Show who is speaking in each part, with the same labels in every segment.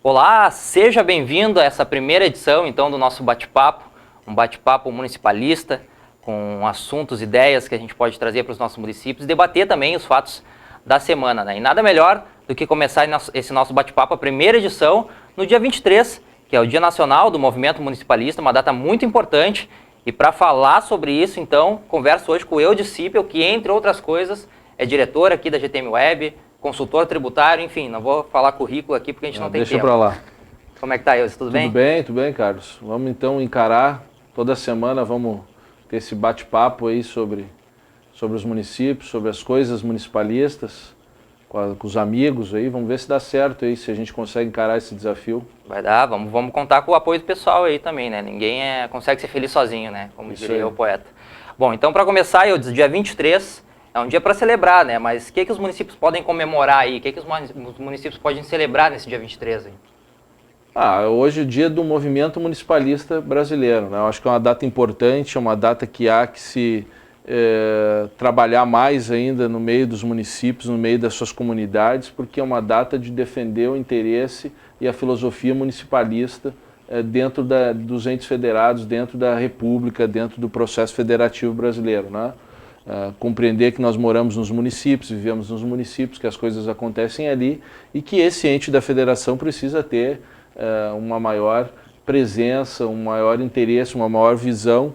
Speaker 1: Olá, seja bem-vindo a essa primeira edição, então, do nosso bate-papo, um bate-papo municipalista, com assuntos, ideias que a gente pode trazer para os nossos municípios e debater também os fatos da semana, né? E nada melhor do que começar esse nosso bate-papo, a primeira edição, no dia 23, que é o Dia Nacional do Movimento Municipalista, uma data muito importante. E para falar sobre isso, então, converso hoje com o Eudes Cipel, que, entre outras coisas, é diretor aqui da GTM Web, consultor tributário, enfim, não vou falar currículo aqui porque a gente não tem tempo.
Speaker 2: Deixa pra lá.
Speaker 1: Como é que tá, Eudes? Tudo bem?
Speaker 2: Tudo bem, Carlos. Vamos então encarar, toda semana vamos ter esse bate-papo aí sobre os municípios, sobre as coisas municipalistas, com os amigos aí, vamos ver se dá certo aí, se a gente consegue encarar esse desafio.
Speaker 1: Vai dar, vamos contar com o apoio do pessoal aí também, né? Ninguém consegue ser feliz sozinho, né? Como
Speaker 2: Isso
Speaker 1: diria
Speaker 2: aí.
Speaker 1: o poeta. Bom, então para começar, Eudes, dia 23, é um dia para celebrar, né? Mas o que os municípios podem comemorar aí? O que os municípios podem celebrar nesse dia 23 aí?
Speaker 2: Hoje é o dia do movimento municipalista brasileiro, né? Eu acho que é uma data importante, é uma data que há que se trabalhar mais ainda no meio dos municípios, no meio das suas comunidades, porque é uma data de defender o interesse e a filosofia municipalista dentro dos entes federados, dentro da República, dentro do processo federativo brasileiro, né? Compreender que nós moramos nos municípios, vivemos nos municípios, que as coisas acontecem ali e que esse ente da federação precisa ter uma maior presença, um maior interesse, uma maior visão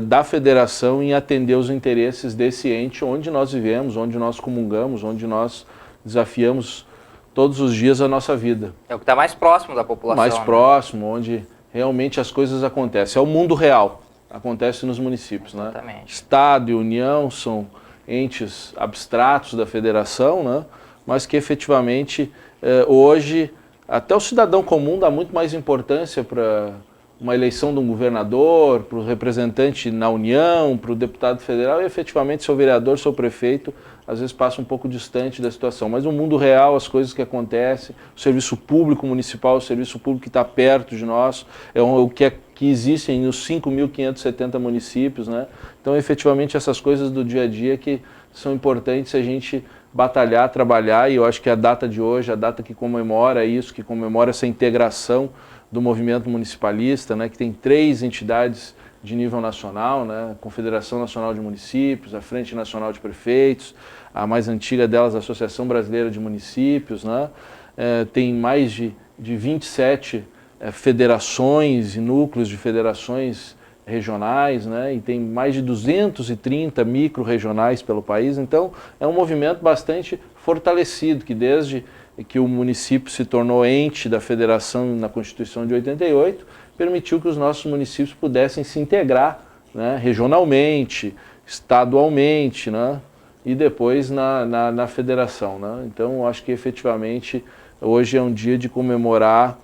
Speaker 2: da federação em atender os interesses desse ente onde nós vivemos, onde nós comungamos, onde nós desafiamos todos os dias a nossa vida.
Speaker 1: É o que está mais próximo da população.
Speaker 2: Mais próximo, onde realmente as coisas acontecem. É o mundo real, acontece nos municípios.
Speaker 1: Exatamente.
Speaker 2: Né? Estado e União são entes abstratos da federação, né? Mas que efetivamente hoje até o cidadão comum dá muito mais importância para uma eleição de um governador, para o representante na União, para o deputado federal, e efetivamente seu vereador, seu prefeito, às vezes passa um pouco distante da situação. Mas o mundo real, as coisas que acontecem, o serviço público municipal, o serviço público que está perto de nós, é o que existem nos 5.570 municípios, né? Então, efetivamente, essas coisas do dia a dia que são importantes a gente batalhar, trabalhar, e eu acho que a data de hoje, a data que comemora isso, que comemora essa integração do movimento municipalista, né, que tem 3 entidades de nível nacional, né, a Confederação Nacional de Municípios, a Frente Nacional de Prefeitos, a mais antiga delas, a Associação Brasileira de Municípios, né, tem mais de 27 federações e núcleos de federações regionais, né, e tem mais de 230 micro-regionais pelo país, então é um movimento bastante fortalecido, que desde que o município se tornou ente da federação na Constituição de 88, permitiu que os nossos municípios pudessem se integrar, né, regionalmente, estadualmente, né, e depois na federação. Né. Então, eu acho que efetivamente hoje é um dia de comemorar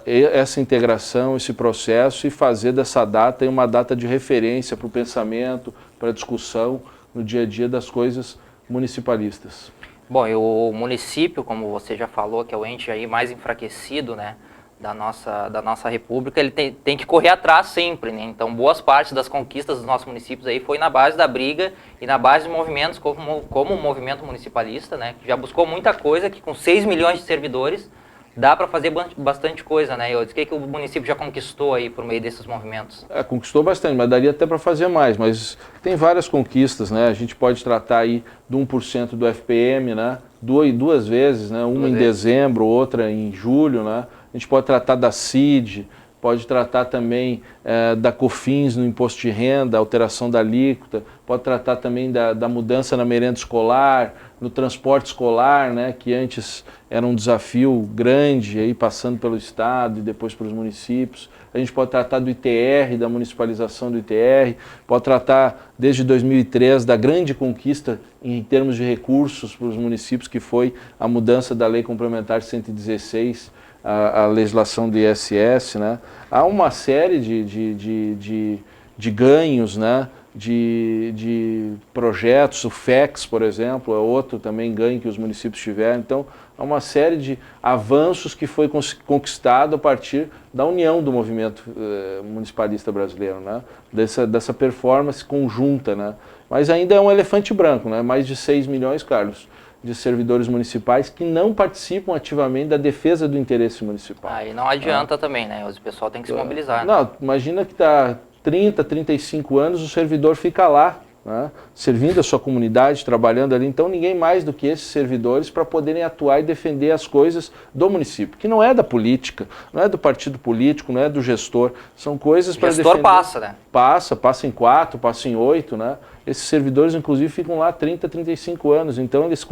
Speaker 2: essa integração, esse processo e fazer dessa data uma data de referência para o pensamento, para a discussão no dia a dia das coisas municipalistas.
Speaker 1: Bom, e o município, como você já falou, que é o ente aí mais enfraquecido, né, da nossa república, ele tem que correr atrás sempre, né? Então, boas partes das conquistas dos nossos municípios aí foi na base da briga e na base de movimentos como o movimento municipalista, né, que já buscou muita coisa, que com 6 milhões de servidores dá para fazer bastante coisa, né? O que o município já conquistou aí por meio desses movimentos?
Speaker 2: Conquistou bastante, mas daria até para fazer mais, mas tem várias conquistas, né? A gente pode tratar aí do 1% do FPM, né? Duas vezes, né? Uma em dezembro, outra em julho, né? A gente pode tratar da CID, pode tratar também da COFINS no imposto de renda, alteração da alíquota, pode tratar também da mudança na merenda escolar, no transporte escolar, né, que antes era um desafio grande, aí, passando pelo Estado e depois pelos municípios. A gente pode tratar do ITR, da municipalização do ITR, pode tratar desde 2003 da grande conquista em termos de recursos para os municípios, que foi a mudança da Lei Complementar 116, a legislação do ISS, né? Há uma série de ganhos, né? de projetos, o FEX, por exemplo, é outro também ganho que os municípios tiveram. Então, há uma série de avanços que foi conquistado a partir da união do movimento municipalista brasileiro, né? Dessa performance conjunta, né? Mas ainda é um elefante branco, né? Mais de 6 milhões, Carlos. de servidores municipais que não participam ativamente da defesa do interesse municipal.
Speaker 1: Aí não adianta também, né? O pessoal tem que se mobilizar.
Speaker 2: Não, né? Imagina que está 30, 35 anos, o servidor fica lá, né, servindo a sua comunidade, trabalhando ali. Então, ninguém mais do que esses servidores para poderem atuar e defender as coisas do município, que não é da política, não é do partido político, não é do gestor. São coisas para defender. O gestor
Speaker 1: passa, né?
Speaker 2: Passa em 4, passa em 8, né? Esses servidores, inclusive, ficam lá 30, 35 anos. Então, eles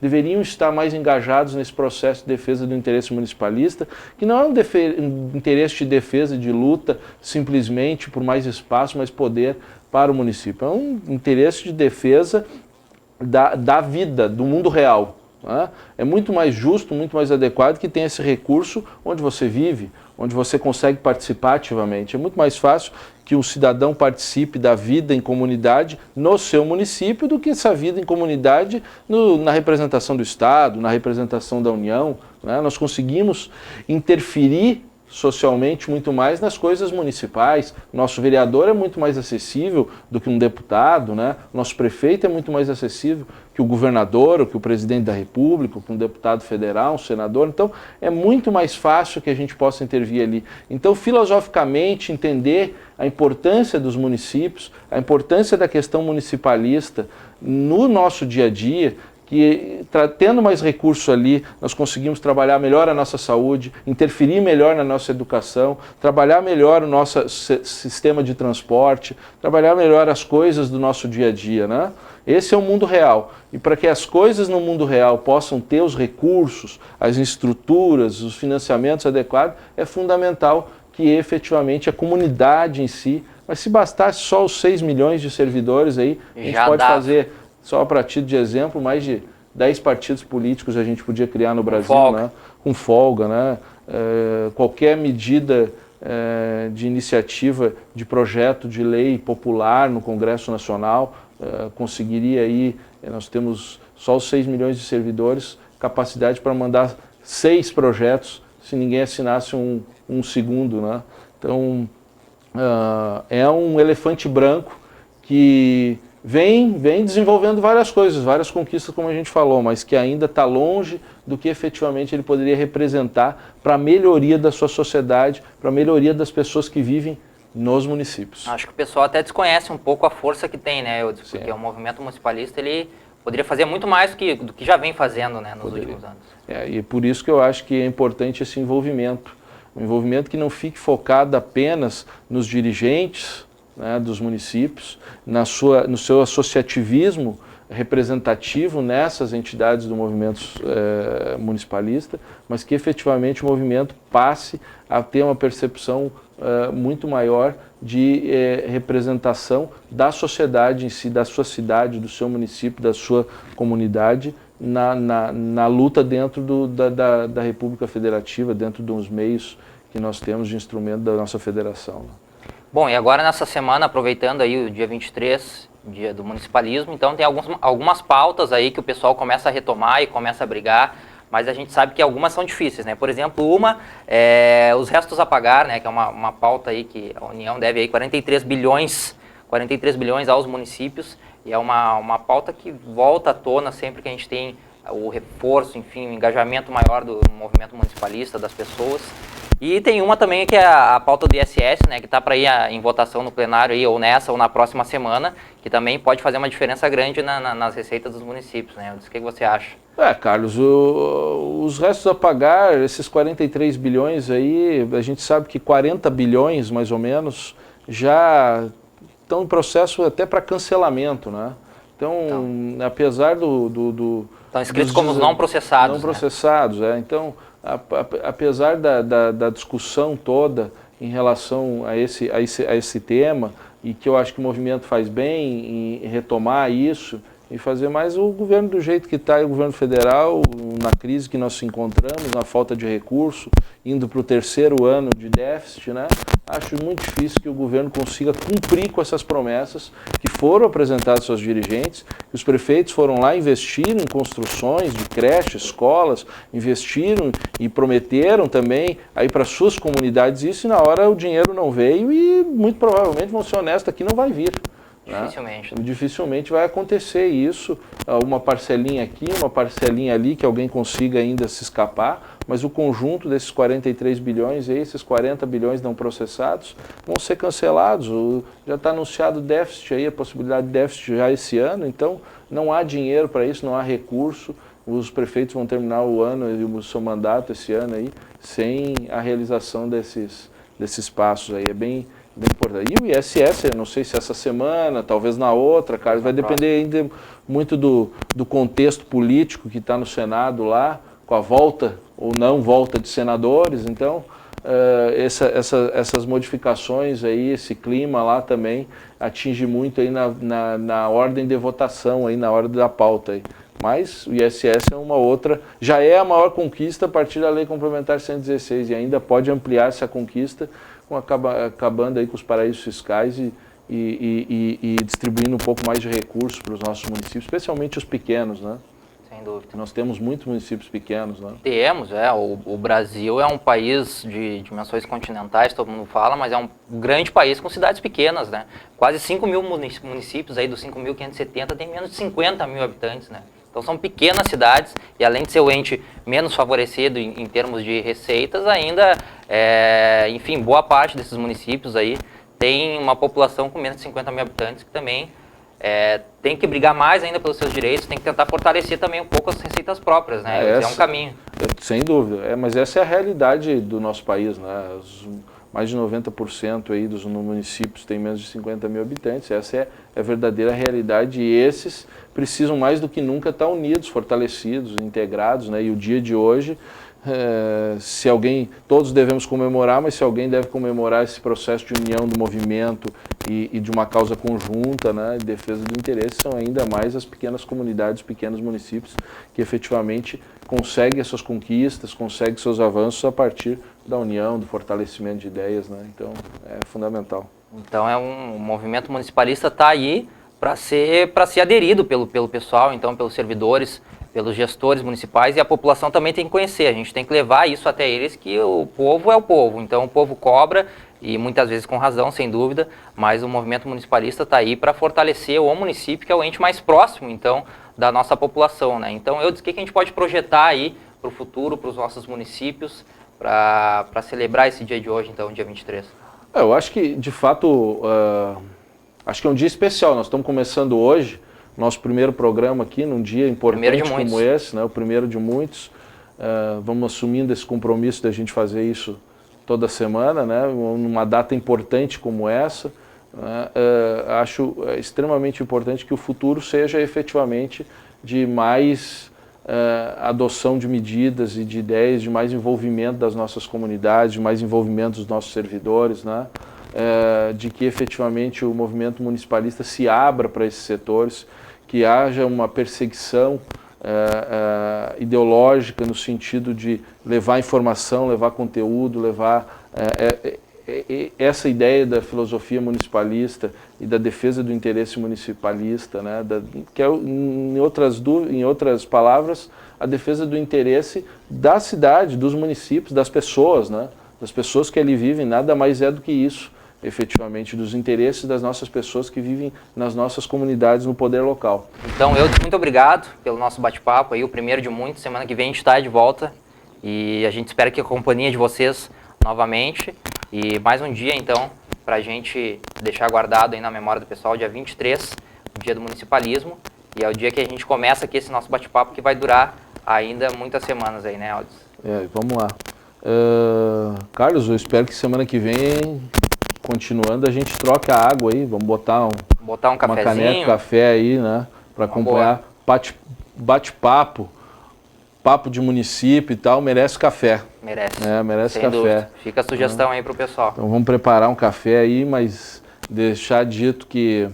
Speaker 2: deveriam estar mais engajados nesse processo de defesa do interesse municipalista, que não é um interesse de defesa, de luta, simplesmente por mais espaço, mais poder para o município. É um interesse de defesa da vida, do mundo real. Né? É muito mais justo, muito mais adequado que tenha esse recurso onde você vive, onde você consegue participar ativamente. É muito mais fácil que um cidadão participe da vida em comunidade no seu município do que essa vida em comunidade na representação do Estado, na representação da União. Né? Nós conseguimos interferir socialmente muito mais nas coisas municipais. Nosso vereador é muito mais acessível do que um deputado, né? Nosso prefeito é muito mais acessível que o governador, ou que o presidente da República, ou que um deputado federal, um senador. Então, é muito mais fácil que a gente possa intervir ali. Então, filosoficamente, entender a importância dos municípios, a importância da questão municipalista no nosso dia a dia, que tendo mais recursos ali, nós conseguimos trabalhar melhor a nossa saúde, interferir melhor na nossa educação, trabalhar melhor o nosso sistema de transporte, trabalhar melhor as coisas do nosso dia a dia, né? Esse é o mundo real. E para que as coisas no mundo real possam ter os recursos, as estruturas, os financiamentos adequados, é fundamental que efetivamente a comunidade em si, mas se bastasse só os 6 milhões de servidores aí, a gente pode fazer... Só para título de exemplo, mais de 10 partidos políticos a gente podia criar no Brasil, né? Com folga, né? Qualquer medida de iniciativa, de projeto de lei popular no Congresso Nacional conseguiria aí, nós temos só os 6 milhões de servidores, capacidade para mandar 6 projetos se ninguém assinasse um segundo, né? Então, é um elefante branco que vem desenvolvendo várias coisas, várias conquistas, como a gente falou, mas que ainda está longe do que efetivamente ele poderia representar para a melhoria da sua sociedade, para a melhoria das pessoas que vivem nos municípios.
Speaker 1: Acho que o pessoal até desconhece um pouco a força que tem, né, Eudes? Porque o movimento municipalista, ele poderia fazer muito mais do que já vem fazendo, né, nos últimos anos.
Speaker 2: E por isso que eu acho que é importante esse envolvimento. Um envolvimento que não fique focado apenas nos dirigentes, né, dos municípios, no seu associativismo representativo nessas entidades do movimento municipalista, mas que efetivamente o movimento passe a ter uma percepção muito maior de representação da sociedade em si, da sua cidade, do seu município, da sua comunidade, na luta dentro da República Federativa, dentro dos meios que nós temos de instrumento da nossa federação. Né?
Speaker 1: Bom, e agora nessa semana, aproveitando aí o dia 23, dia do municipalismo, então tem algumas pautas aí que o pessoal começa a retomar e começa a brigar, mas a gente sabe que algumas são difíceis, né? Por exemplo, uma é os restos a pagar, né? Que é uma pauta aí que a União deve aí 43 bilhões aos municípios, e é uma pauta que volta à tona sempre que a gente tem o reforço, enfim, o engajamento maior do movimento municipalista, das pessoas. E tem uma também que é a pauta do ISS, né, que está para ir em votação no plenário, aí, ou nessa ou na próxima semana, que também pode fazer uma diferença grande nas receitas dos municípios. Né? O que você acha?
Speaker 2: Carlos, os restos a pagar, esses 43 bilhões aí, a gente sabe que 40 bilhões, mais ou menos, já estão em processo até para cancelamento, né? Então, apesar
Speaker 1: estão escritos como os não processados.
Speaker 2: Não processados, Então, apesar da discussão toda em relação a esse tema, e que eu acho que o movimento faz bem em retomar isso e fazer mais o governo do jeito que está, o governo federal, na crise que nós nos encontramos, na falta de recurso, indo para o 3º ano de déficit, né? Acho muito difícil que o governo consiga cumprir com essas promessas que foram apresentadas aos dirigentes, que os prefeitos foram lá, investiram em construções de creches, escolas, investiram e prometeram também aí para suas comunidades isso, e na hora o dinheiro não veio e muito provavelmente, vão ser honestos, aqui não vai vir.
Speaker 1: Dificilmente.
Speaker 2: Né? Dificilmente vai acontecer isso, uma parcelinha aqui, uma parcelinha ali, que alguém consiga ainda se escapar, mas o conjunto desses 43 bilhões, esses 40 bilhões não processados, vão ser cancelados. Já está anunciado déficit aí, a possibilidade de déficit já esse ano, então não há dinheiro para isso, não há recurso. Os prefeitos vão terminar o ano e o seu mandato esse ano aí sem a realização desses passos aí. É bem importante. E o ISS, eu não sei se essa semana, talvez na outra, Carlos, vai depender ainda muito do contexto político que está no Senado lá, com a volta ou não volta de senadores. Então, essas modificações aí, esse clima lá também atinge muito aí na ordem de votação, aí, na ordem da pauta aí. Mas o ISS é uma outra, já é a maior conquista a partir da Lei Complementar 116 e ainda pode ampliar essa conquista acabando aí com os paraísos fiscais e distribuindo um pouco mais de recursos para os nossos municípios, especialmente os pequenos, né?
Speaker 1: Sem dúvida.
Speaker 2: Nós temos muitos municípios pequenos, né?
Speaker 1: Temos, o Brasil é um país de dimensões continentais, todo mundo fala, mas é um grande país com cidades pequenas, né? Quase 5 mil municípios aí dos 5.570 tem menos de 50 mil habitantes, né? Então são pequenas cidades e além de ser o ente menos favorecido em termos de receitas, ainda, enfim, boa parte desses municípios aí tem uma população com menos de 50 mil habitantes que também tem que brigar mais ainda pelos seus direitos, tem que tentar fortalecer também um pouco as receitas próprias, né? É um caminho.
Speaker 2: Sem dúvida, mas essa é a realidade do nosso país, né? Mais de 90% aí dos municípios têm menos de 50 mil habitantes, essa é a verdadeira realidade e esses precisam mais do que nunca estar unidos, fortalecidos, integrados, né? E o dia de hoje, se alguém, todos devemos comemorar, mas se alguém deve comemorar esse processo de união do movimento e de uma causa conjunta, né, de defesa do interesse, são ainda mais as pequenas comunidades, pequenos municípios que efetivamente conseguem as suas conquistas, conseguem seus avanços a partir da união, do fortalecimento de ideias, né? Então é fundamental.
Speaker 1: Então o movimento municipalista está aí para ser aderido pelo pessoal, então pelos servidores, pelos gestores municipais, e a população também tem que conhecer, a gente tem que levar isso até eles, que o povo é o povo, então o povo cobra, e muitas vezes com razão, sem dúvida, mas o movimento municipalista está aí para fortalecer o município, que é o ente mais próximo, então, da nossa população, né? Então, o que a gente pode projetar aí para o futuro, para os nossos municípios, para celebrar esse dia de hoje, então, dia 23?
Speaker 2: Eu acho que, de fato, acho que é um dia especial, nós estamos começando hoje, nosso primeiro programa aqui, num dia importante como esse, né? O primeiro de muitos. Vamos assumindo esse compromisso da gente fazer isso toda semana, né? Numa data importante como essa. Acho extremamente importante que o futuro seja efetivamente de mais adoção de medidas e de ideias, de mais envolvimento das nossas comunidades, de mais envolvimento dos nossos servidores, né? De que efetivamente o movimento municipalista se abra para esses setores, que haja uma perseguição ideológica no sentido de levar informação, levar conteúdo, levar essa ideia da filosofia municipalista e da defesa do interesse municipalista, né, que é, em outras palavras, a defesa do interesse da cidade, dos municípios, das pessoas, né, das pessoas que ali vivem, nada mais é do que isso, efetivamente, dos interesses das nossas pessoas que vivem nas nossas comunidades, no poder local.
Speaker 1: Então, muito obrigado pelo nosso bate-papo, aí, o primeiro de muitos. Semana que vem a gente está de volta e a gente espera que a companhia de vocês novamente. E mais um dia, então, para a gente deixar guardado aí na memória do pessoal, dia 23, o dia do municipalismo. E é o dia que a gente começa aqui esse nosso bate-papo, que vai durar ainda muitas semanas aí, né, Aldis?
Speaker 2: Vamos lá. Carlos, eu espero que semana que vem, continuando, a gente troque a água aí, vamos botar
Speaker 1: um cafezinho,
Speaker 2: uma caneca de café aí, né, para acompanhar, bate-papo, papo de município e tal, merece café. Merece café.
Speaker 1: Dúvida. Fica a sugestão aí para o pessoal.
Speaker 2: Então vamos preparar um café aí, mas deixar dito que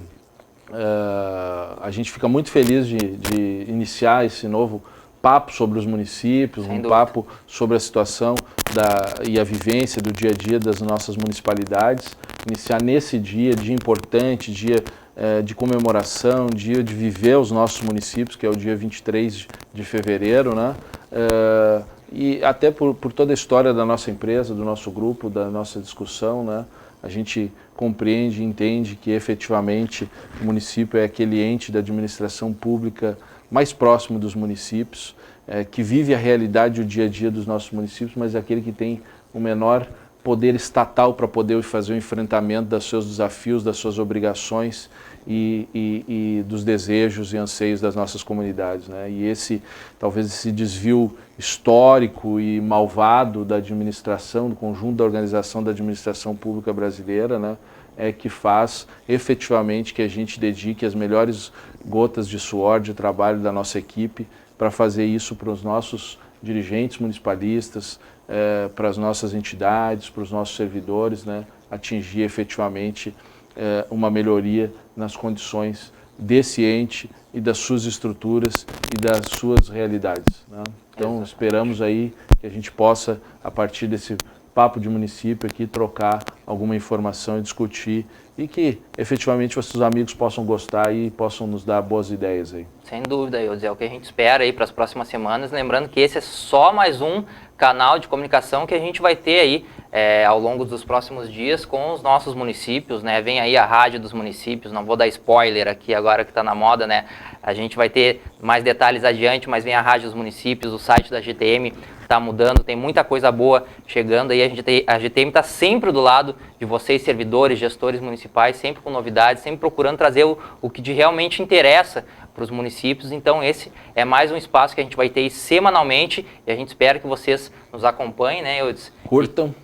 Speaker 2: a gente fica muito feliz de iniciar esse novo papo sobre os municípios, papo sobre a situação e a vivência do dia a dia das nossas municipalidades. Iniciar nesse dia importante, dia de comemoração, dia de viver os nossos municípios, que é o dia 23 de fevereiro, né? E até por toda a história da nossa empresa, do nosso grupo, da nossa discussão, né? a gente compreende e entende que efetivamente o município é aquele ente da administração pública mais próximo dos municípios, que vive a realidade e o dia a dia dos nossos municípios, mas é aquele que tem o menor poder estatal para poder fazer o enfrentamento dos seus desafios, das suas obrigações e dos desejos e anseios das nossas comunidades, né? E talvez esse desvio histórico e malvado da administração, do conjunto da organização da administração pública brasileira, né, é que faz efetivamente que a gente dedique as melhores gotas de suor, de trabalho da nossa equipe para fazer isso para os nossos dirigentes municipalistas, para as nossas entidades, para os nossos servidores, né, atingir efetivamente uma melhoria nas condições desse ente e das suas estruturas e das suas realidades, né? Então, esperamos aí que a gente possa, a partir desse papo de município aqui, trocar alguma informação e discutir e que efetivamente os amigos possam gostar e possam nos dar boas ideias aí.
Speaker 1: Sem dúvida, Eudes, é o que a gente espera aí para as próximas semanas, lembrando que esse é só mais um canal de comunicação que a gente vai ter aí ao longo dos próximos dias com os nossos municípios, né? Vem aí a rádio dos municípios, não vou dar spoiler aqui agora que está na moda, né? A gente vai ter mais detalhes adiante, mas vem a rádio dos municípios, o site da GTM está mudando, tem muita coisa boa chegando aí, a GTM está sempre do lado de vocês, servidores, gestores municipais, sempre com novidades, sempre procurando trazer o que realmente interessa para os municípios. Então esse é mais um espaço que a gente vai ter semanalmente e a gente espera que vocês nos acompanhem, né?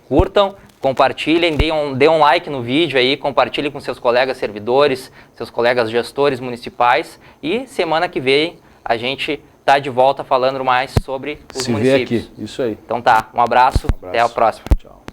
Speaker 1: Curtam, compartilhem, dê um like no vídeo aí, compartilhem com seus colegas servidores, seus colegas gestores municipais e semana que vem a gente tá de volta falando mais sobre os municípios.
Speaker 2: Se vê aqui, isso aí.
Speaker 1: Então tá, um abraço. Até a próxima.
Speaker 2: Tchau.